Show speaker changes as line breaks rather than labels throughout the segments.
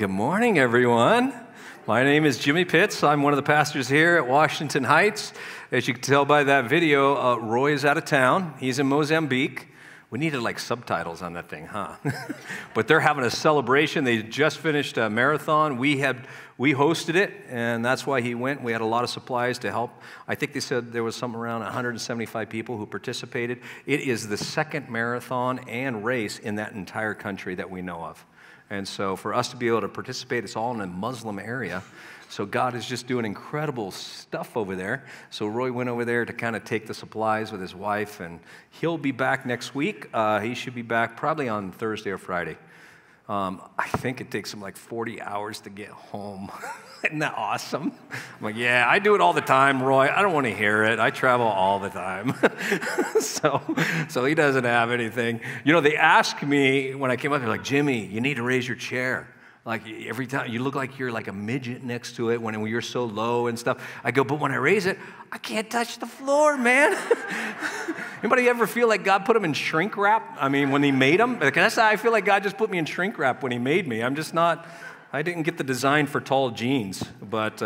Good morning, everyone. My name is Jimmy Pitts. I'm one of the pastors here at Washington Heights. As you can tell by that video, Roy is out of town. He's in Mozambique. We needed like subtitles on that thing, huh? But they're having a celebration. They just finished a marathon. We hosted it, and that's why he went. We had a lot of supplies to help. I think they said there was something around 175 people who participated. It is the second marathon and race in that entire country that we know of. And so for us to be able to participate, it's all in a Muslim area. So God is just doing incredible stuff over there. So Roy went over there to kind of take the supplies with his wife, and he'll be back next week. He should be back probably on Thursday or Friday. I think it takes him like 40 hours to get home. Isn't that awesome? I'm like, yeah, I do it all the time, Roy. I don't want to hear it. I travel all the time. So he doesn't have anything. You know, they asked me when I came up, they're like, Jimmy, you need to raise your chair. Like every time, you look like you're like a midget next to it when you're so low and stuff. I go, but when I raise it, I can't touch the floor, man. Anybody ever feel like God put them in shrink wrap? I mean, when he made them? That's how I feel like God just put me in shrink wrap when he made me. I didn't get the design for tall jeans. But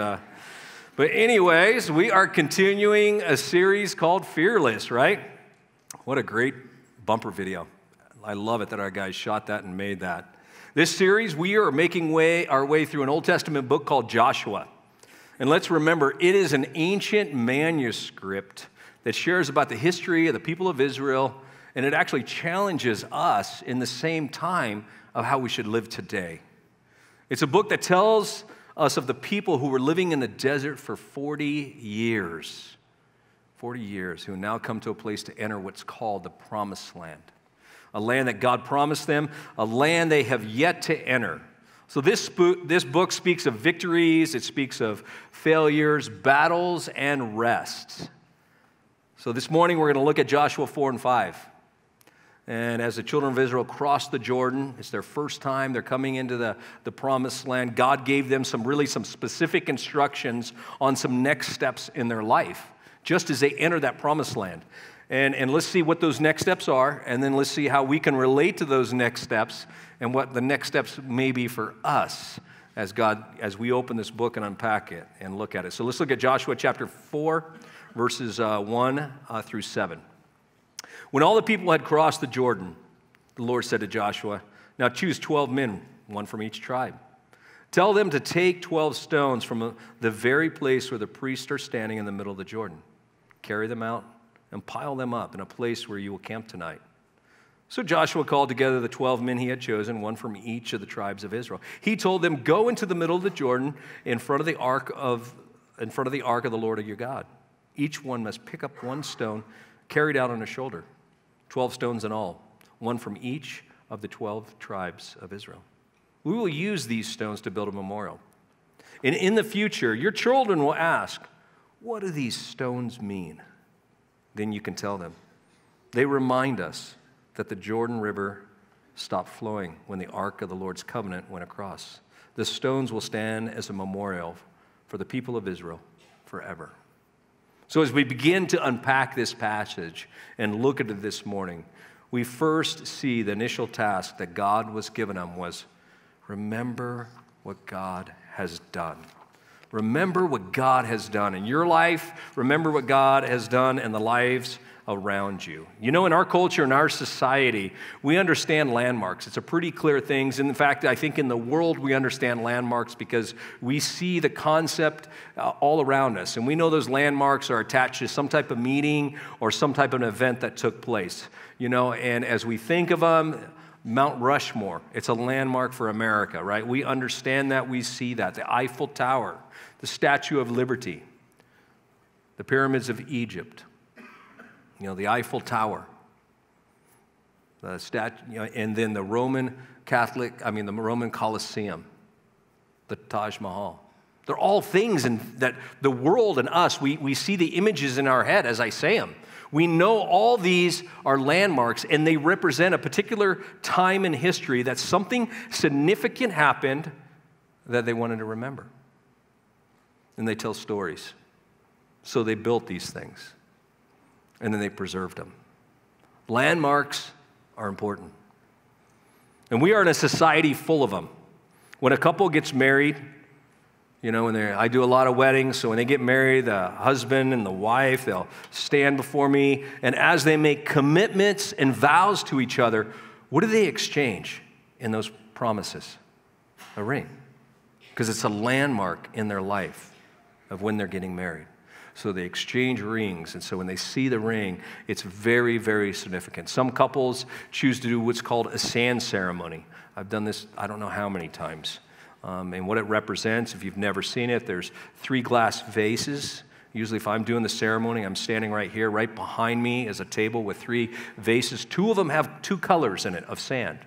anyways, we are continuing a series called Fearless, right? What a great bumper video. I love it that our guys shot that and made that. This series, we are making our way through an Old Testament book called Joshua. And let's remember, it is an ancient manuscript that shares about the history of the people of Israel, and it actually challenges us in the same time of how we should live today. It's a book that tells us of the people who were living in the desert for 40 years. 40 years, who now come to a place to enter what's called the Promised Land. A land that God promised them, a land they have yet to enter. So this book speaks of victories, it speaks of failures, battles, and rests. So this morning we're going to look at Joshua 4 and 5. And as the children of Israel cross the Jordan, it's their first time, they're coming into the Promised Land. God gave them some specific instructions on some next steps in their life, just as they enter that Promised Land. And let's see what those next steps are, and then let's see how we can relate to those next steps and what the next steps may be for us as we open this book and unpack it and look at it. So let's look at Joshua chapter 4, verses 1 through 7. When all the people had crossed the Jordan, the Lord said to Joshua, now choose 12 men, one from each tribe. Tell them to take 12 stones from the very place where the priests are standing in the middle of the Jordan. Carry them out and pile them up in a place where you will camp tonight. So Joshua called together the 12 men he had chosen, one from each of the tribes of Israel. He told them, go into the middle of the Jordan in front of the ark of the Lord of your God. Each one must pick up one stone carried out on his shoulder, 12 stones in all, one from each of the 12 tribes of Israel. We will use these stones to build a memorial. And in the future, your children will ask, what do these stones mean? Then you can tell them. They remind us that the Jordan River stopped flowing when the Ark of the Lord's covenant went across. The stones will stand as a memorial for the people of Israel forever. So as we begin to unpack this passage and look at it this morning, we first see the initial task that God was given them was, remember what God has done. Remember what God has done in your life. Remember what God has done in the lives around you. You know, in our culture, in our society, we understand landmarks. It's a pretty clear thing. In fact, I think in the world we understand landmarks because we see the concept all around us. And we know those landmarks are attached to some type of meeting or some type of an event that took place. You know, and as we think of them, Mount Rushmore, it's a landmark for America, right? We understand that, we see that. The Eiffel Tower, the Statue of Liberty, the pyramids of Egypt, you know, the Eiffel Tower, and then the Roman Colosseum, the Taj Mahal. They're all things that the world and us, we see the images in our head as I say them. We know all these are landmarks, and they represent a particular time in history that something significant happened that they wanted to remember. And they tell stories. So they built these things, and then they preserved them. Landmarks are important. And we are in a society full of them. When a couple gets married, you know, I do a lot of weddings, so when they get married, the husband and the wife, they'll stand before me, and as they make commitments and vows to each other, what do they exchange in those promises? A ring, because it's a landmark in their life of when they're getting married. So they exchange rings, and so when they see the ring, it's very, very significant. Some couples choose to do what's called a sand ceremony. I've done this I don't know how many times. And what it represents, if you've never seen it, there's 3 glass vases. Usually if I'm doing the ceremony, I'm standing right here. Right behind me is a table with 3 vases. 2 of them have 2 colors in it of sand.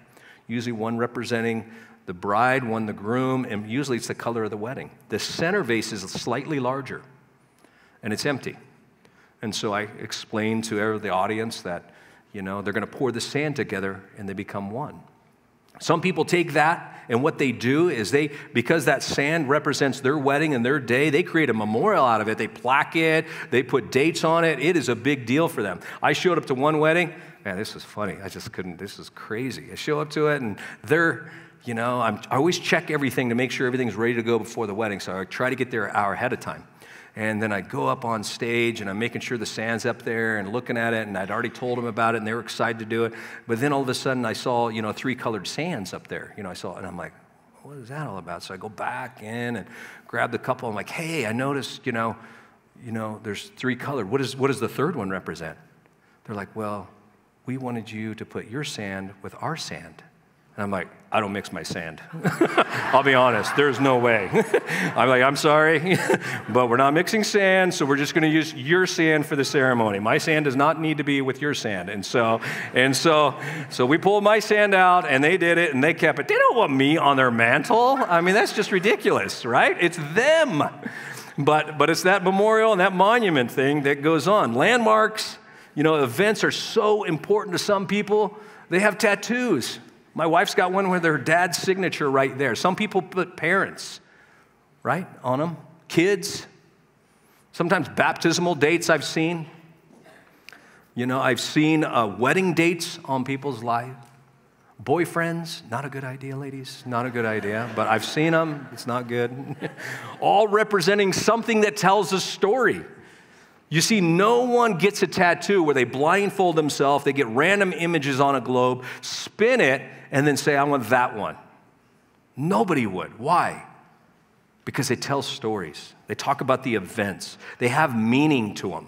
Usually one representing the bride, one the groom, and usually it's the color of the wedding. The center vase is slightly larger, and it's empty. And so I explain to the audience that, you know, they're going to pour the sand together and they become one. Some people take that, and what they do is because that sand represents their wedding and their day, they create a memorial out of it. They plaque it, they put dates on it. It is a big deal for them. I showed up to one wedding. Man, this was funny. I just couldn't, this is crazy. I show up to it, and they're, you know, I always check everything to make sure everything's ready to go before the wedding, so I try to get there an hour ahead of time. And then I go up on stage, and I'm making sure the sand's up there and looking at it, and I'd already told them about it, and they were excited to do it. But then all of a sudden, I saw, you know, 3 colored sands up there. You know, I saw it, and I'm like, what is that all about? So I go back in and grab the couple. I'm like, hey, I noticed, you know, there's 3 colored. What does the 3rd one represent? They're like, well, we wanted you to put your sand with our sand. And I'm like, I don't mix my sand. I'll be honest, there's no way. I'm like, I'm sorry, but we're not mixing sand, so we're just going to use your sand for the ceremony. My sand does not need to be with your sand. And so we pulled my sand out, and they did it, and they kept it. They don't want me on their mantle. I mean, that's just ridiculous, right? It's them. But it's that memorial and that monument thing that goes on. Landmarks, you know, events are so important to some people. They have tattoos. My wife's got one with her dad's signature right there. Some people put parents, right, on them. Kids. Sometimes baptismal dates I've seen. You know, I've seen wedding dates on people's lives. Boyfriends, not a good idea, ladies. Not a good idea, but I've seen them. It's not good. All representing something that tells a story. You see, no one gets a tattoo where they blindfold themselves, they get random images on a globe, spin it, and then say, I want that one. Nobody would. Why? Because they tell stories. They talk about the events. They have meaning to them.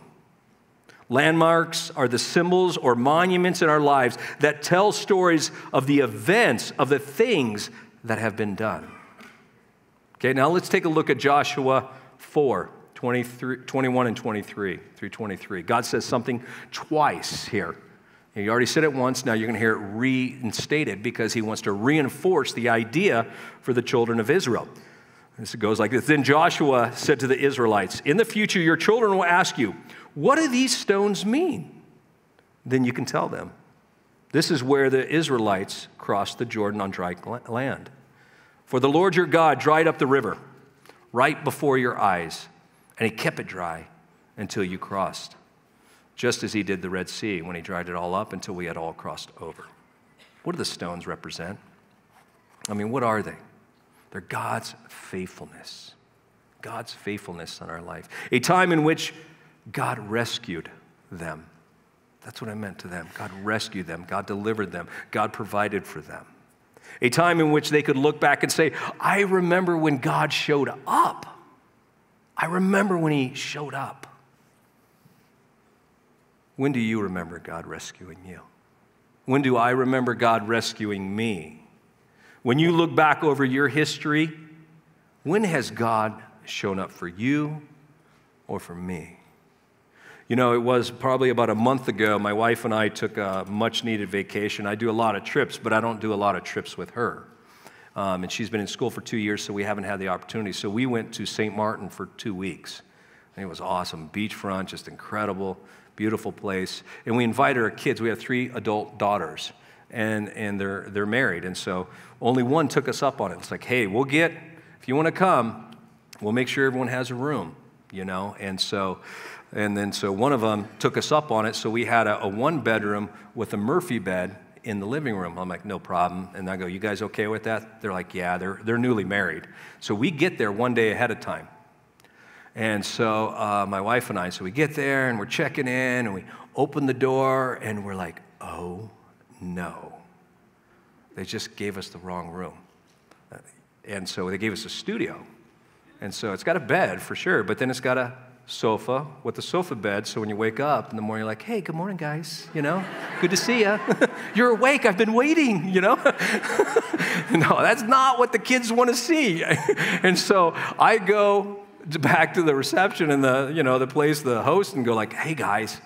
Landmarks are the symbols or monuments in our lives that tell stories of the events, of the things that have been done. Okay, now let's take a look at Joshua 4. 21 and 23 through 23. God says something twice here. You already said it once, now you're going to hear it reinstated because he wants to reinforce the idea for the children of Israel. This goes like this. Then Joshua said to the Israelites, in the future your children will ask you, what do these stones mean? Then you can tell them. This is where the Israelites crossed the Jordan on dry land. For the Lord your God dried up the river right before your eyes, and he kept it dry until you crossed, just as he did the Red Sea when he dried it all up until we had all crossed over. What do the stones represent? I mean, what are they? They're God's faithfulness. God's faithfulness in our life. A time in which God rescued them. That's what I meant to them. God rescued them. God delivered them. God provided for them. A time in which they could look back and say, I remember when God showed up. I remember when he showed up. When do you remember God rescuing you? When do I remember God rescuing me? When you look back over your history, when has God shown up for you or for me? You know, it was probably about a month ago, my wife and I took a much-needed vacation. I do a lot of trips, but I don't do a lot of trips with her. And she's been in school for 2 years, so we haven't had the opportunity. So we went to St. Martin for 2 weeks. And it was awesome. Beachfront, just incredible, beautiful place. And we invited our kids. We have 3 adult daughters, and they're married. And so only one took us up on it. It's like, hey, if you want to come, we'll make sure everyone has a room, you know. So one of them took us up on it. So we had a 1-bedroom with a Murphy bed in the living room. I'm like, no problem. And I go, you guys okay with that? They're like, yeah, they're newly married. So we get there one day ahead of time. And so my wife and I, so we get there and we're checking in and we open the door and we're like, oh no, they just gave us the wrong room. And so they gave us a studio. And so it's got a bed for sure, but then it's got a sofa with a sofa bed. So when you wake up in the morning, you're like, hey, good morning, guys. Good to see you. You're awake. I've been waiting, No, that's not what the kids want to see. And so I go back to the reception and the place, the host, and go like, hey, guys,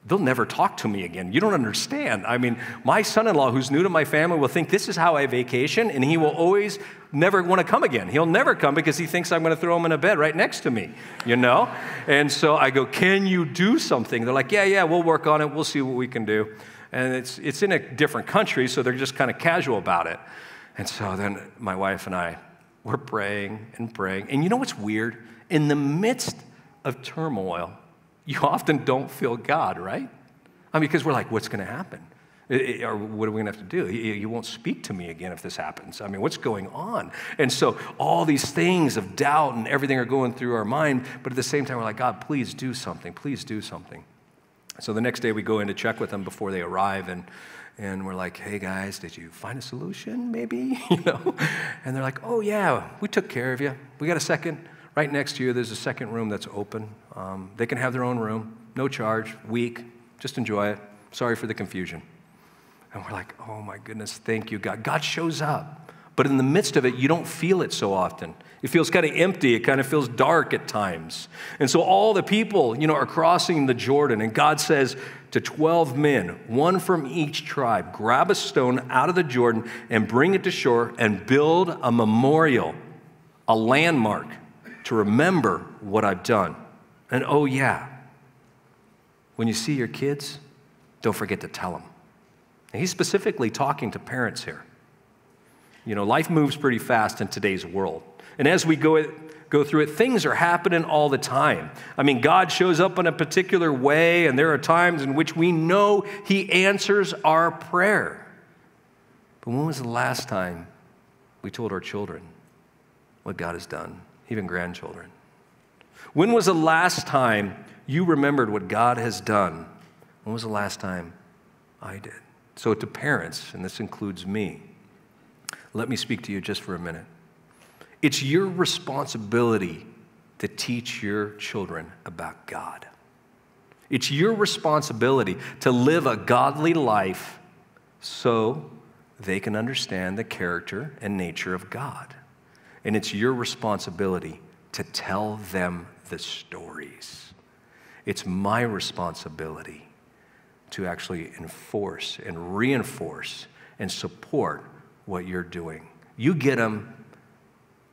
they'll never talk to me again. You don't understand. I mean, my son-in-law, who's new to my family, will think this is how I vacation, and he will always never want to come again. He'll never come because he thinks I'm going to throw him in a bed right next to me, And so I go, can you do something? They're like, yeah, we'll work on it. We'll see what we can do. And it's in a different country, so they're just kind of casual about it. And so then my wife and I, we're praying and praying. And you know what's weird? In the midst of turmoil, you often don't feel God, right? I mean, because we're like, what's going to happen? Or what are we going to have to do? You won't speak to me again if this happens. I mean, what's going on? And so all these things of doubt and everything are going through our mind, but at the same time, we're like, God, please do something. Please do something. So the next day we go in to check with them before they arrive, and we're like, hey, guys, did you find a solution maybe? And they're like, oh, yeah, we took care of you. We got a second. Right next to you, there's a second room that's open. They can have their own room, no charge, week, just enjoy it. Sorry for the confusion. And we're like, oh my goodness, thank you, God. God shows up. But in the midst of it, you don't feel it so often. It feels kind of empty. It kind of feels dark at times. And so all the people, are crossing the Jordan. And God says to 12 men, one from each tribe, grab a stone out of the Jordan and bring it to shore and build a memorial, a landmark to remember what I've done. And oh yeah, when you see your kids, don't forget to tell them. And he's specifically talking to parents here. Life moves pretty fast in today's world. And as we go through it, things are happening all the time. I mean, God shows up in a particular way, and there are times in which we know he answers our prayer. But when was the last time we told our children what God has done, even grandchildren? When was the last time you remembered what God has done? When was the last time I did? So to parents, and this includes me, let me speak to you just for a minute. It's your responsibility to teach your children about God. It's your responsibility to live a godly life so they can understand the character and nature of God. And it's your responsibility to tell them the stories. It's my responsibility to actually enforce and reinforce and support what you're doing. You get them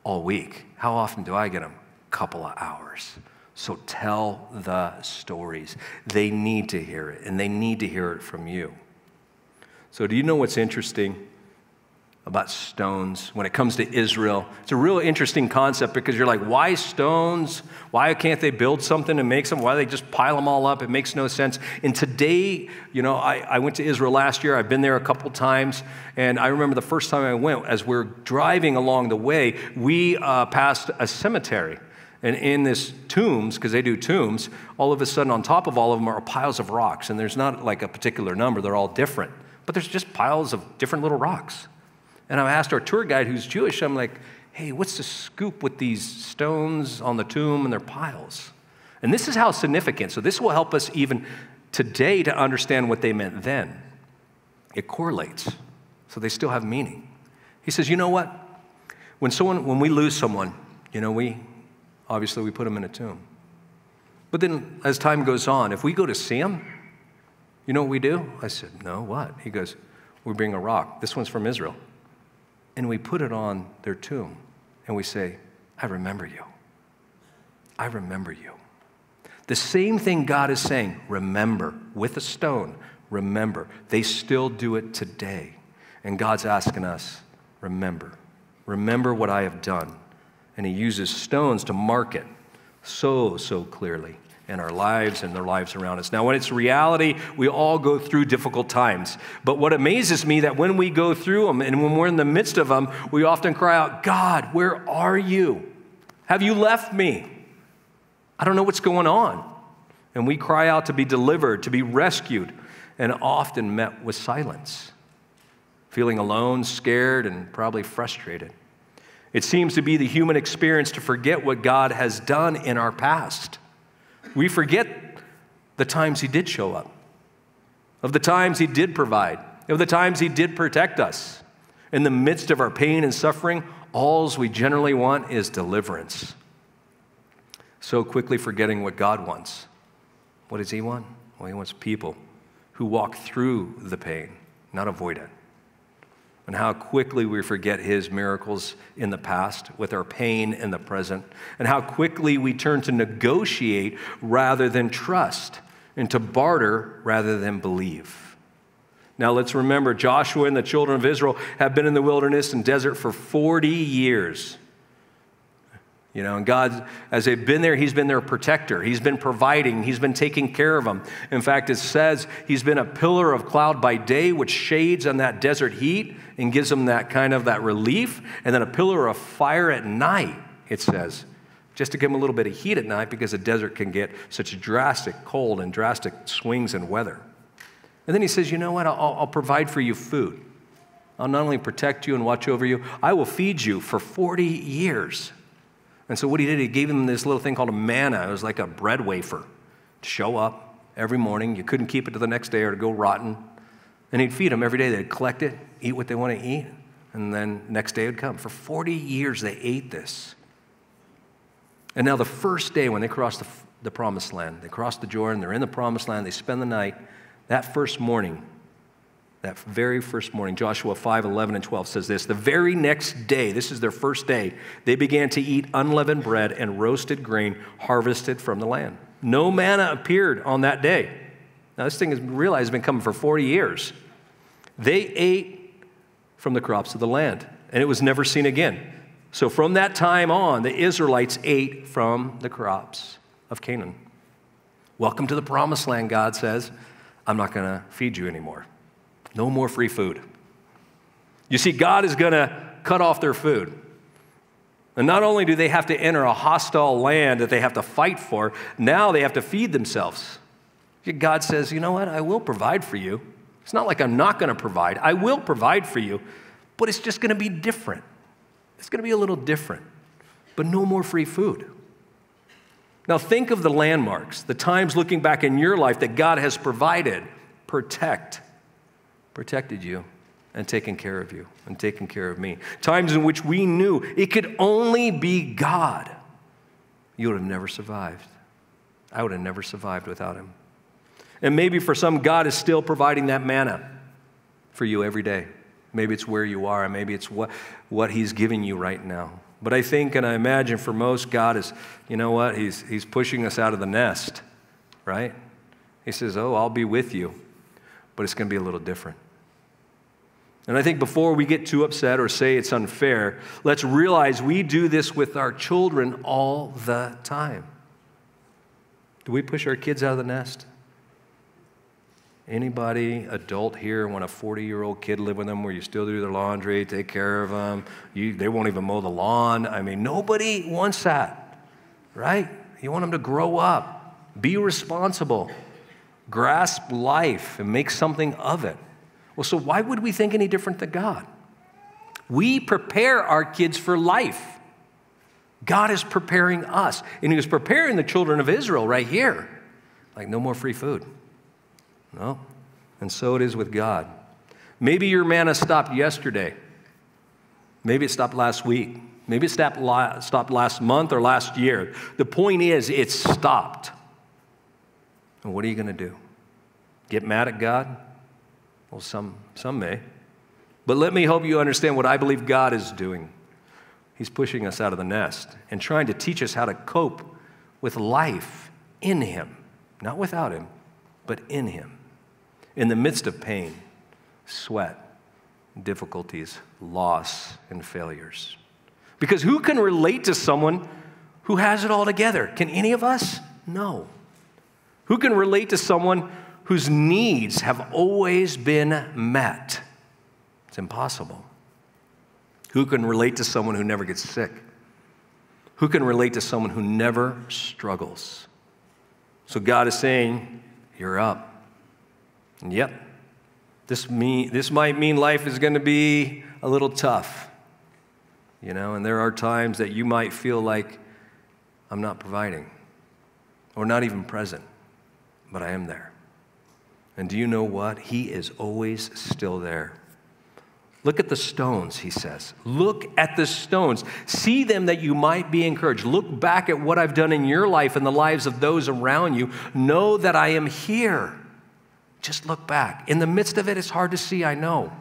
all week. How often do I get them? A couple of hours. So tell the stories. They need to hear it, and they need to hear it from you. So do you know what's interesting about stones when it comes to Israel? It's a real interesting concept because you're like, why stones? Why can't they build something and make something? Why do they just pile them all up? It makes no sense. And today, I went to Israel last year. I've been there a couple times. And I remember the first time I went, as we're driving along the way, we passed a cemetery. And in this tombs, because they do tombs, all of a sudden on top of all of them are piles of rocks. And there's not like a particular number. They're all different. But there's just piles of different little rocks. And I asked our tour guide, who's Jewish, I'm like, hey, what's the scoop with these stones on the tomb and their piles? And this is how significant. So this will help us even today to understand what they meant then. It correlates. So they still have meaning. He says, you know what? When we lose someone, we put them in a tomb. But then as time goes on, if we go to see them, you know what we do? I said, no, what? He goes, we bring a rock. This one's from Israel. And we put it on their tomb, and we say, I remember you. I remember you. The same thing God is saying, remember, with a stone, remember. They still do it today. And God's asking us, remember. Remember what I have done. And he uses stones to mark it so clearly. in our lives and their lives around us. Now, when it's reality, we all go through difficult times. But what amazes me that when we go through them and when we're in the midst of them, we often cry out, God, where are you? Have you left me? I don't know what's going on. And we cry out to be delivered, to be rescued, and often met with silence, feeling alone, scared, and probably frustrated. It seems to be the human experience to forget what God has done in our past. We forget the times He did show up, of the times He did provide, of the times He did protect us. In the midst of our pain and suffering, all we generally want is deliverance. So quickly forgetting what God wants. What does He want? Well, He wants people who walk through the pain, not avoid it. And how quickly we forget His miracles in the past with our pain in the present, and how quickly we turn to negotiate rather than trust, and to barter rather than believe. Now let's remember, Joshua and the children of Israel have been in the wilderness and desert for 40 years. And God, as they've been there, He's been their protector. He's been providing. He's been taking care of them. In fact, it says He's been a pillar of cloud by day, which shades on that desert heat and gives them that relief, and then a pillar of fire at night, it says, just to give them a little bit of heat at night because the desert can get such drastic cold and drastic swings in weather. And then He says, you know what, I'll provide for you food. I'll not only protect you and watch over you, I will feed you for 40 years. And so what He did, He gave them this little thing called a manna. It was like a bread wafer to show up every morning. You couldn't keep it to the next day or to go rotten. And He'd feed them every day. They'd collect it, eat what they want to eat, and then next day would come. For 40 years, they ate this. And now the first day when they crossed the promised land, they crossed the Jordan, they're in the promised land, they spend the night. That very first morning, Joshua 5:11 and 12 says this, the very next day, this is their first day, they began to eat unleavened bread and roasted grain harvested from the land. No manna appeared on that day. Now this thing has been coming for 40 years. They ate from the crops of the land, and it was never seen again. So from that time on, the Israelites ate from the crops of Canaan. Welcome to the promised land, God says. I'm not going to feed you anymore. No more free food. You see, God is going to cut off their food. And not only do they have to enter a hostile land that they have to fight for, now they have to feed themselves. God says, you know what? I will provide for you. It's not like I'm not going to provide. I will provide for you, but it's just going to be different. It's going to be a little different, but no more free food. Now think of the landmarks, the times looking back in your life that God has provided, protected you and taken care of you and taken care of me. Times in which we knew it could only be God. You would have never survived. I would have never survived without Him. And maybe for some, God is still providing that manna for you every day. Maybe it's where you are, and maybe it's what He's giving you right now. But I think and I imagine for most, God is, you know what, He's pushing us out of the nest, right? He says, oh, I'll be with you, but it's going to be a little different. And I think before we get too upset or say it's unfair, let's realize we do this with our children all the time. Do we push our kids out of the nest? Anybody adult here want a 40-year-old kid live with them where you still do their laundry, take care of them, they won't even mow the lawn? I mean, nobody wants that, right? You want them to grow up, be responsible, grasp life, and make something of it. Well, so why would we think any different than God? We prepare our kids for life. God is preparing us, and He was preparing the children of Israel right here. Like, no more free food. No, and so it is with God. Maybe your manna stopped yesterday. Maybe it stopped last week. Maybe it stopped last month or last year. The point is, it stopped. And what are you going to do? Get mad at God? Well, some may. But let me help you understand what I believe God is doing. He's pushing us out of the nest and trying to teach us how to cope with life in Him. Not without Him, but in Him. In the midst of pain, sweat, difficulties, loss, and failures. Because who can relate to someone who has it all together? Can any of us? No. Who can relate to someone whose needs have always been met? It's impossible. Who can relate to someone who never gets sick? Who can relate to someone who never struggles? So God is saying, you're up. And yep, this might mean life is going to be a little tough. You know, and there are times that you might feel like I'm not providing or not even present, but I am there. And do you know what? He is always still there. Look at the stones, he says. Look at the stones. See them that you might be encouraged. Look back at what I've done in your life and the lives of those around you. Know that I am here. Just look back. In the midst of it, it's hard to see, I know.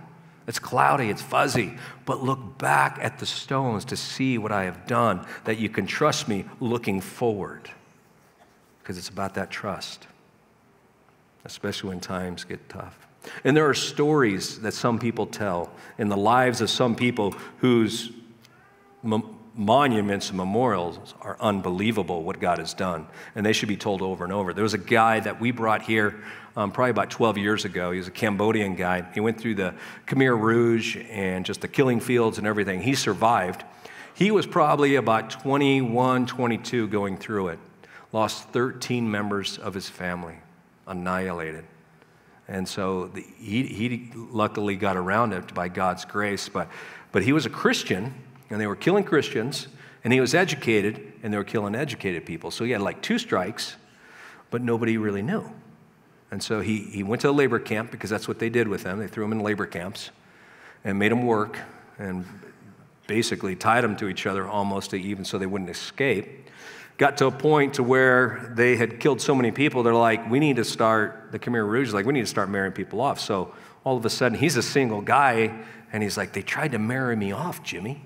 It's cloudy, it's fuzzy. But look back at the stones to see what I have done, that you can trust me looking forward. Because it's about that trust, especially when times get tough. And there are stories that some people tell in the lives of some people whose monuments and memorials are unbelievable what God has done. And they should be told over and over. There was a guy that we brought here probably about 12 years ago. He was a Cambodian guy. He went through the Khmer Rouge and just the killing fields and everything. He survived. He was probably about 21, 22 going through it. Lost 13 members of his family, annihilated. And so he luckily got around it by God's grace. But he was a Christian, and they were killing Christians, and he was educated, and they were killing educated people. So he had like 2 strikes, but nobody really knew. And so he went to a labor camp, because that's what they did with him. They threw him in labor camps and made him work and basically tied them to each other almost even so they wouldn't escape. Got to a point to where they had killed so many people, they're like, we need to start, the Khmer Rouge is like, we need to start marrying people off. So all of a sudden, he's a single guy, and he's like, they tried to marry me off, Jimmy.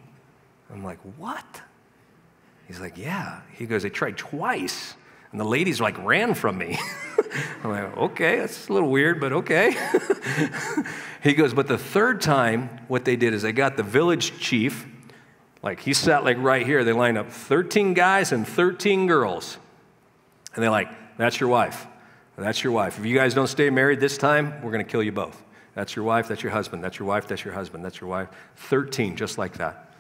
I'm like, what? He's like, yeah. He goes, they tried twice, and the ladies like ran from me. I'm like, okay, that's a little weird, but okay. He goes, but the third time, what they did is they got the village chief. Like, he sat like right here. They lined up 13 guys and 13 girls. And they're like, that's your wife. That's your wife. If you guys don't stay married this time, we're going to kill you both. That's your wife, that's your husband. That's your wife, that's your husband. That's your wife. 13, just like that.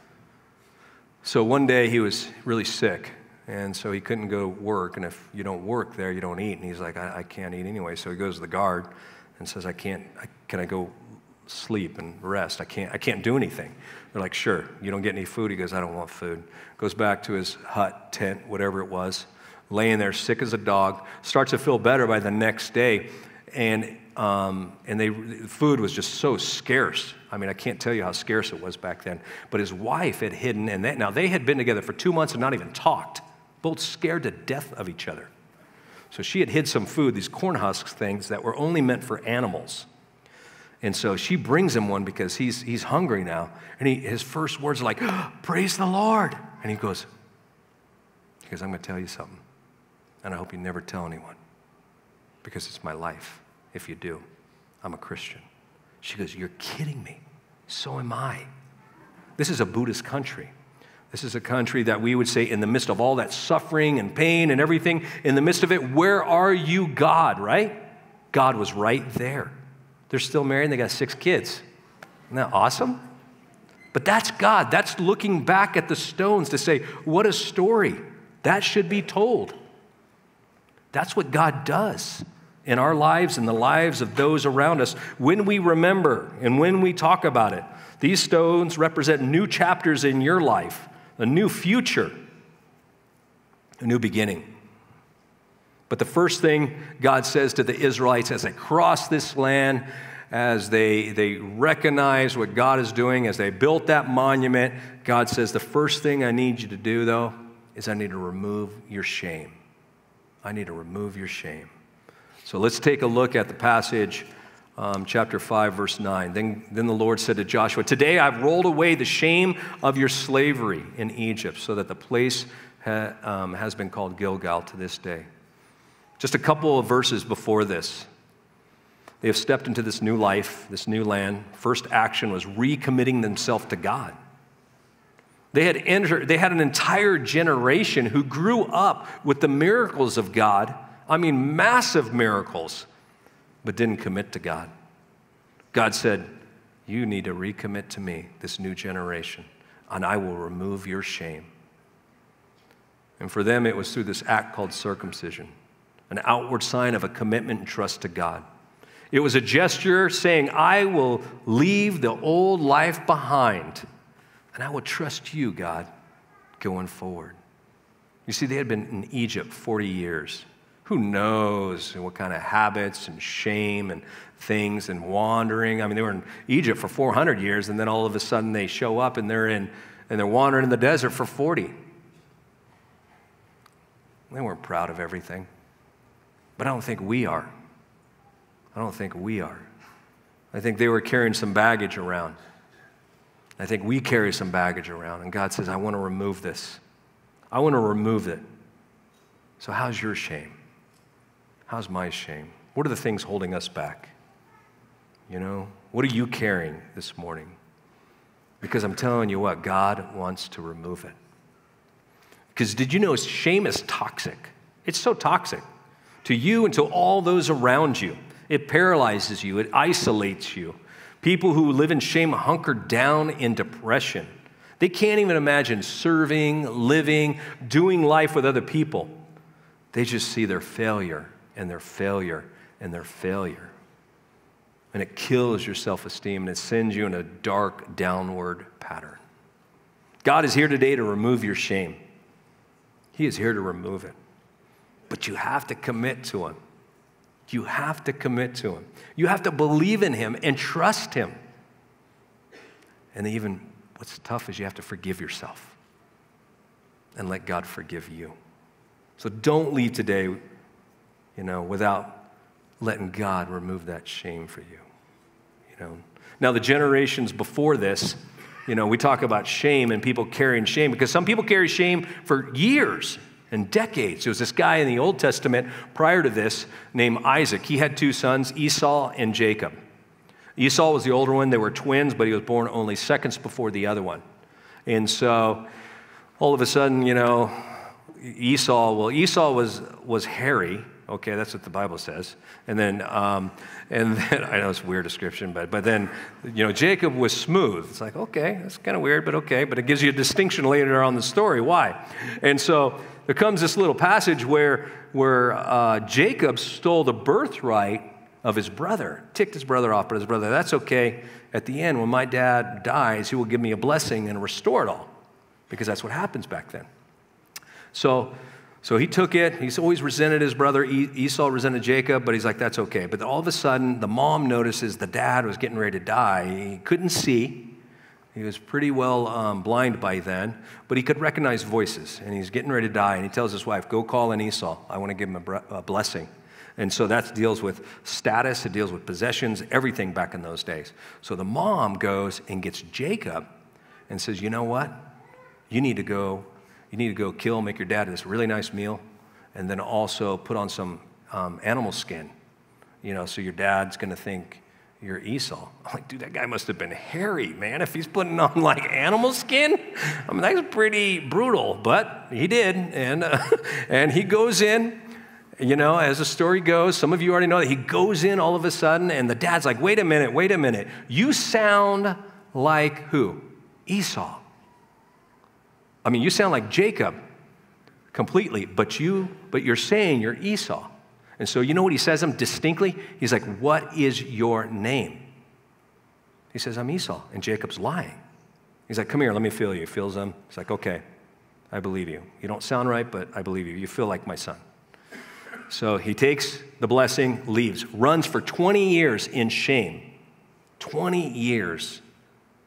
So one day he was really sick, and so he couldn't go work. And if you don't work there, you don't eat. And he's like, I can't eat anyway. So he goes to the guard and says, can I go sleep and rest? I can't do anything. They're like, sure. You don't get any food? He goes, I don't want food. Goes back to his hut, tent, whatever it was, laying there sick as a dog, starts to feel better by the next day. And food was just so scarce. I mean, I can't tell you how scarce it was back then. But his wife had hidden, and now they had been together for 2 months and not even talked, both scared to death of each other. So she had hid some food, these corn husks things that were only meant for animals. And so she brings him one because he's hungry now. And his first words are like, praise the Lord. And he goes, I'm going to tell you something. And I hope you never tell anyone, because it's my life. If you do, I'm a Christian. She goes, you're kidding me. So am I. This is a Buddhist country. This is a country that we would say, in the midst of all that suffering and pain and everything, in the midst of it, where are you, God, right? God was right there. They're still married, and they got 6 kids. Isn't that awesome? But that's God. That's looking back at the stones to say, what a story. That should be told. That's what God does in our lives and the lives of those around us when we remember and when we talk about it. These stones represent new chapters in your life, a new future, a new beginning. But the first thing God says to the Israelites as they cross this land, as they recognize what God is doing, as they built that monument, God says, the first thing I need you to do, though, is I need to remove your shame. I need to remove your shame. So let's take a look at the passage, chapter 5, verse 9. Then the Lord said to Joshua, today I've rolled away the shame of your slavery in Egypt, so that the place has been called Gilgal to this day. Just a couple of verses before this, they have stepped into this new life, this new land. First action was recommitting themselves to God. They had an entire generation who grew up with the miracles of God I mean, massive miracles, but didn't commit to God. God said, you need to recommit to me, this new generation, and I will remove your shame. And for them, it was through this act called circumcision, an outward sign of a commitment and trust to God. It was a gesture saying, I will leave the old life behind, and I will trust you, God, going forward. You see, they had been in Egypt 40 years. Who knows what kind of habits and shame and things and wandering. I mean, they were in Egypt for 400 years, and then all of a sudden they show up and they're wandering in the desert for 40. They weren't proud of everything. But I don't think we are. I don't think we are. I think they were carrying some baggage around. I think we carry some baggage around, and God says, I want to remove this. I want to remove it. So how's your shame? How's my shame? What are the things holding us back? You know, what are you carrying this morning? Because I'm telling you what, God wants to remove it. Because did you know shame is toxic? It's so toxic to you and to all those around you. It paralyzes you. It isolates you. People who live in shame hunker down in depression. They can't even imagine serving, living, doing life with other people. They just see their failure and their failure and their failure. And it kills your self-esteem, and it sends you in a dark, downward pattern. God is here today to remove your shame. He is here to remove it. But you have to commit to Him. You have to commit to Him. You have to believe in Him and trust Him. And even what's tough is you have to forgive yourself and let God forgive you. So don't leave today, without letting God remove that shame for you. Now the generations before this, we talk about shame and people carrying shame because some people carry shame for years and decades. There was this guy in the Old Testament prior to this named Isaac. He had two sons, Esau and Jacob. Esau was the older one. They were twins, but he was born only seconds before the other one. And so all of a sudden, Esau was hairy. Okay, that's what the Bible says. And then I know it's a weird description, but then, Jacob was smooth. It's like, okay, that's kind of weird, but okay. But it gives you a distinction later on in the story. Why? And so there comes this little passage where Jacob stole the birthright of his brother, ticked his brother off, but his brother, that's okay. At the end, when my dad dies, he will give me a blessing and restore it all, because that's what happens back then. So he took it. He's always resented his brother. Esau resented Jacob, but he's like, that's okay. But all of a sudden, the mom notices the dad was getting ready to die. He couldn't see. He was pretty well blind by then, but he could recognize voices, and he's getting ready to die, and he tells his wife, go call in Esau. I want to give him a blessing. And so that deals with status. It deals with possessions, everything back in those days. So the mom goes and gets Jacob and says, you know what? You need to go kill, make your dad this really nice meal, and then also put on some animal skin, so your dad's going to think you're Esau. I'm like, dude, that guy must have been hairy, man, if he's putting on, like, animal skin. I mean, that's pretty brutal, but he did, and he goes in, as the story goes, some of you already know that he goes in all of a sudden, and the dad's like, wait a minute. You sound like who? Esau. I mean, you sound like Jacob completely, but you're saying you're Esau. And so you know what he says to him distinctly? He's like, what is your name? He says, I'm Esau. And Jacob's lying. He's like, come here, let me feel you. He feels him. He's like, okay, I believe you. You don't sound right, but I believe you. You feel like my son. So he takes the blessing, leaves, runs for 20 years in shame. 20 years.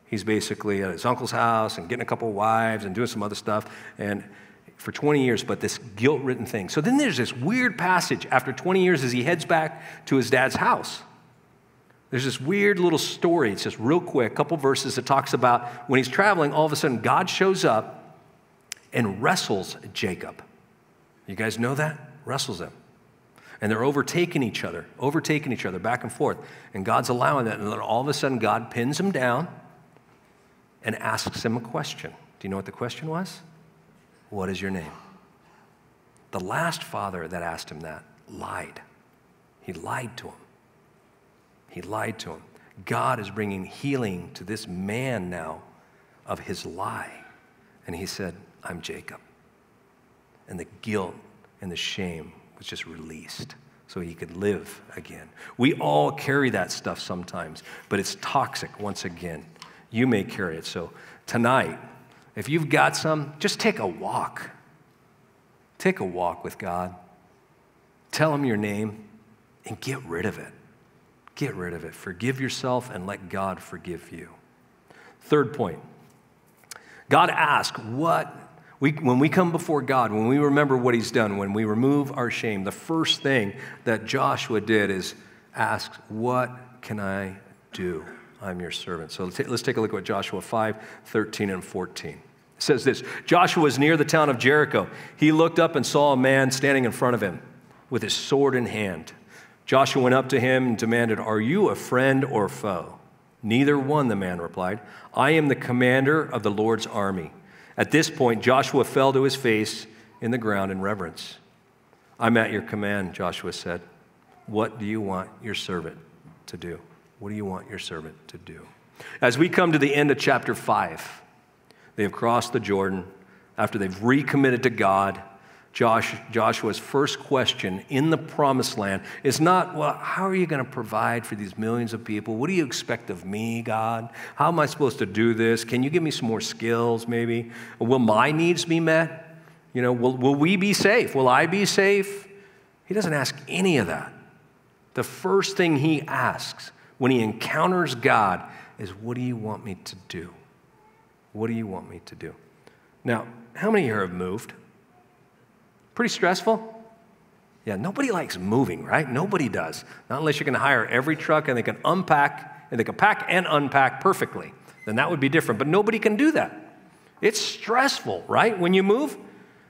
He's basically at his uncle's house and getting a couple of wives and doing some other stuff, and for 20 years, but this guilt-ridden thing. So then there's this weird passage after 20 years as he heads back to his dad's house. There's this weird little story. It's just real quick, a couple verses that talks about when he's traveling, all of a sudden God shows up and wrestles Jacob. You guys know that? Wrestles him. And they're overtaking each other back and forth. And God's allowing that. And then all of a sudden, God pins him down and asks him a question. Do you know what the question was? What is your name? The last father that asked him that lied. He lied to him. He lied to him. God is bringing healing to this man now of his lie. And he said, I'm Jacob. And the guilt and the shame was just released so he could live again. We all carry that stuff sometimes, but it's toxic once again. You may carry it. So tonight, if you've got some, just take a walk. Take a walk with God. Tell him your name and get rid of it. Get rid of it. Forgive yourself and let God forgive you. Third point. God asks when we come before God, when we remember what he's done, when we remove our shame, the first thing that Joshua did is ask, what can I do? I'm your servant. So let's take a look at what Joshua 5, 13 and 14. It says this, Joshua was near the town of Jericho. He looked up and saw a man standing in front of him with his sword in hand. Joshua went up to him and demanded, are you a friend or foe? Neither one, the man replied. I am the commander of the Lord's army. At this point, Joshua fell to his face in the ground in reverence. I'm at your command, Joshua said. What do you want your servant to do? What do you want your servant to do? As we come to the end of chapter 5, they have crossed the Jordan. After they've recommitted to God, Joshua's first question in the promised land is not, well, how are you going to provide for these millions of people? What do you expect of me, God? How am I supposed to do this? Can you give me some more skills, maybe? Will my needs be met? You know, will we be safe? Will I be safe? He doesn't ask any of that. The first thing he asks when he encounters God is, what do you want me to do? What do you want me to do? Now, how many here have moved? Pretty stressful? Yeah, nobody likes moving, right? Nobody does. Not unless you can hire every truck and they can unpack, and they can pack and unpack perfectly. Then that would be different. But nobody can do that. It's stressful, right? When you move,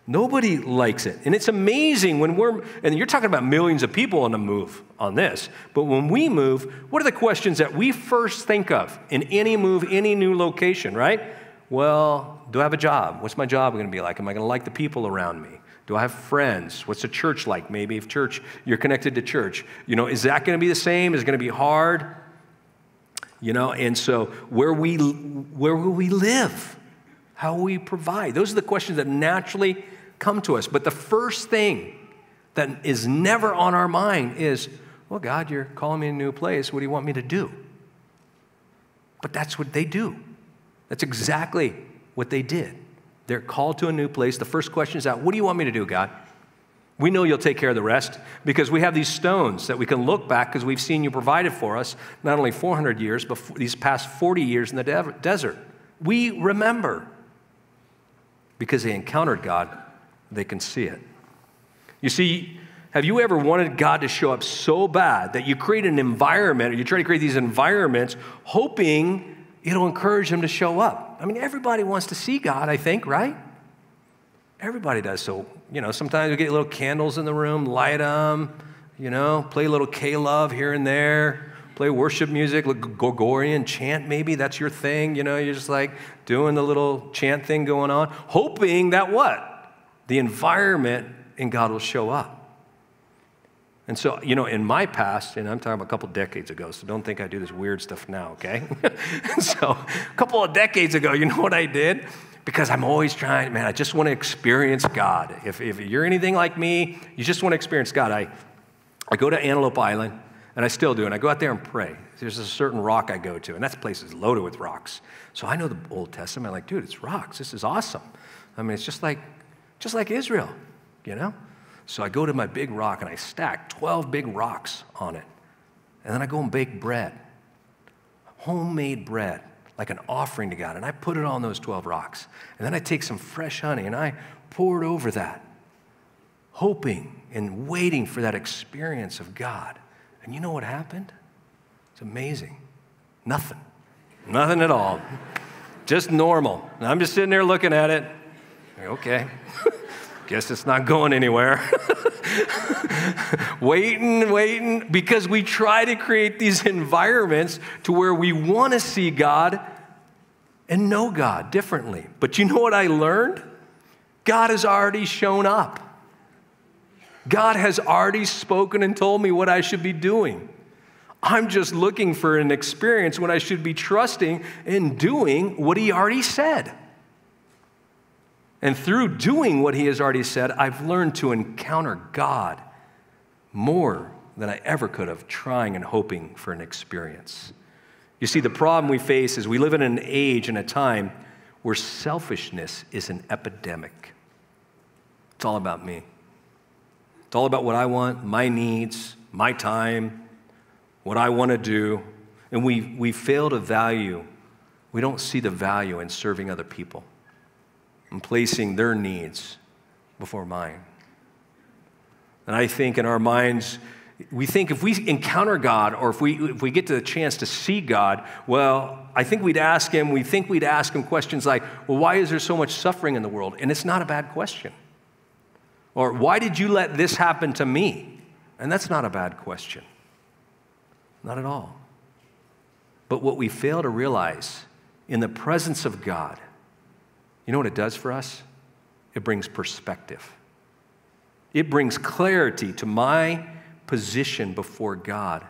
nobody likes it. And it's amazing and you're talking about millions of people on the move on this, but when we move, what are the questions that we first think of in any move, any new location, right? Well, do I have a job? What's my job going to be like? Am I going to like the people around me? Do I have friends? What's the church like? Maybe if you're connected to church. You know, is that going to be the same? Is it going to be hard? You know, and so where will we live? How will we provide? Those are the questions that naturally come to us. But the first thing that is never on our mind is, well, God, you're calling me to a new place. What do you want me to do? But that's what they do. That's exactly what they did. They're called to a new place. The first question is out, what do you want me to do, God? We know you'll take care of the rest because we have these stones that we can look back because we've seen you provided for us not only 400 years, but these past 40 years in the desert. We remember because they encountered God, they can see it. You see, have you ever wanted God to show up so bad that you create an environment or you try to create these environments hoping it'll encourage him to show up? I mean, everybody wants to see God, I think, right? Everybody does. So, you know, sometimes we get little candles in the room, light them, you know, play a little K-Love here and there, play worship music, Gregorian chant maybe, that's your thing, you know, you're just like doing the little chant thing going on, hoping that what? The environment in God will show up. And so, you know, in my past, and I'm talking about a couple decades ago, so don't think I do this weird stuff now, okay? So a couple of decades ago, you know what I did? Because I'm always trying, man, I just want to experience God. If you're anything like me, you just want to experience God. I go to Antelope Island, and I still do, and I go out there and pray. There's a certain rock I go to, and that place is loaded with rocks. So I know the Old Testament. I'm like, dude, it's rocks. This is awesome. I mean, it's just like Israel, you know? So I go to my big rock and I stack 12 big rocks on it. And then I go and bake bread, homemade bread, like an offering to God. And I put it on those 12 rocks. And then I take some fresh honey and I pour it over that, hoping and waiting for that experience of God. And you know what happened? It's amazing. Nothing. Nothing at all. Just normal. And I'm just sitting there looking at it. Okay. Guess it's not going anywhere. Waiting, because we try to create these environments to where we want to see God and know God differently. But you know what I learned? God has already shown up. God has already spoken and told me what I should be doing. I'm just looking for an experience when I should be trusting and doing what he already said. And through doing what he has already said, I've learned to encounter God more than I ever could have, trying and hoping for an experience. You see, the problem we face is we live in an age and a time where selfishness is an epidemic. It's all about me. It's all about what I want, my needs, my time, what I want to do. And we fail to value, we don't see the value in serving other people and placing their needs before mine. And I think in our minds, we think if we encounter God or if we get to the chance to see God, well, I think we'd ask him questions like, well, why is there so much suffering in the world? And it's not a bad question. Or why did you let this happen to me? And that's not a bad question. Not at all. But what we fail to realize in the presence of God, you know what it does for us? It brings perspective. It brings clarity to my position before God,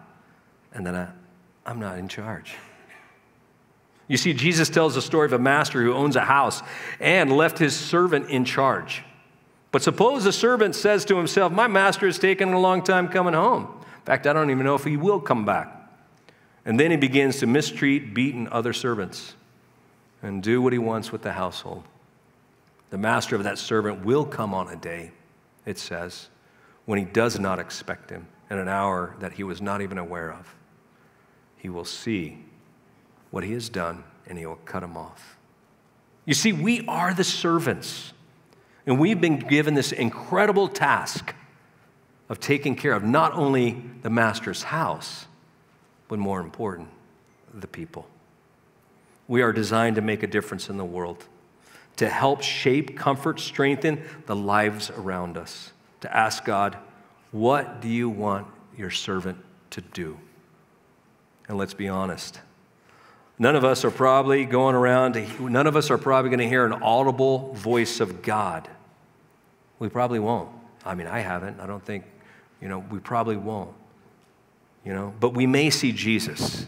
and then I'm not in charge. You see, Jesus tells the story of a master who owns a house and left his servant in charge. But suppose the servant says to himself, my master has taken a long time coming home. In fact, I don't even know if he will come back. And then he begins to mistreat, beat other servants and do what he wants with the household. The master of that servant will come on a day, it says, when he does not expect him, in an hour that he was not even aware of. He will see what he has done, and he will cut him off. You see, we are the servants, and we've been given this incredible task of taking care of not only the master's house, but more important, the people. We are designed to make a difference in the world, to help shape, comfort, strengthen the lives around us, to ask God, what do you want your servant to do? And let's be honest. None of us are probably going to hear an audible voice of God. We probably won't. I mean, I haven't. I don't think, we probably won't. But we may see Jesus.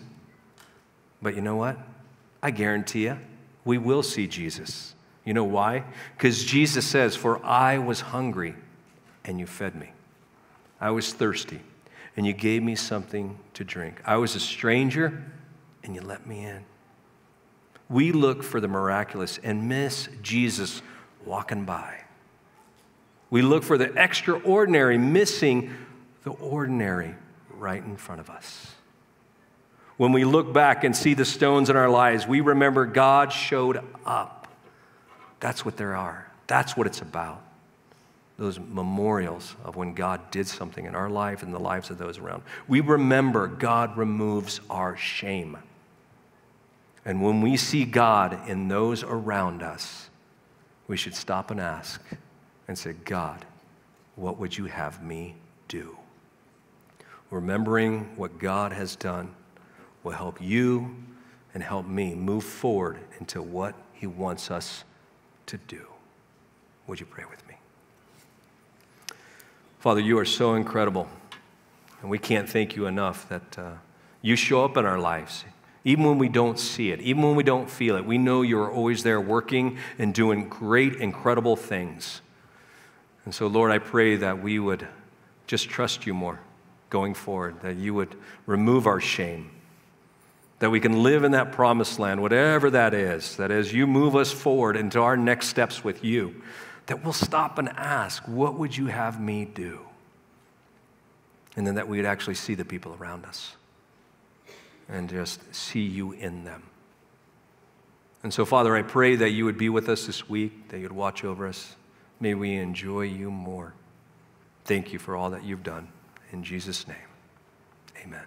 But you know what? I guarantee you, we will see Jesus. You know why? Because Jesus says, for I was hungry and you fed me. I was thirsty, and you gave me something to drink. I was a stranger, and you let me in. We look for the miraculous and miss Jesus walking by. We look for the extraordinary, missing the ordinary right in front of us. When we look back and see the stones in our lives, we remember God showed up. That's what there are. That's what it's about. Those memorials of when God did something in our life and the lives of those around. We remember God removes our shame. And when we see God in those around us, we should stop and ask and say, God, what would you have me do? Remembering what God has done will help you and help me move forward into what he wants us to do. Would you pray with me? Father, you are so incredible, and we can't thank you enough that you show up in our lives. Even when we don't see it, even when we don't feel it, we know you're always there working and doing great, incredible things. And so, Lord, I pray that we would just trust you more going forward, that you would remove our shame, that we can live in that promised land, whatever that is, that as you move us forward into our next steps with you, that we'll stop and ask, what would you have me do? And then that we'd actually see the people around us and just see you in them. And so, Father, I pray that you would be with us this week, that you'd watch over us. May we enjoy you more. Thank you for all that you've done. In Jesus' name, amen.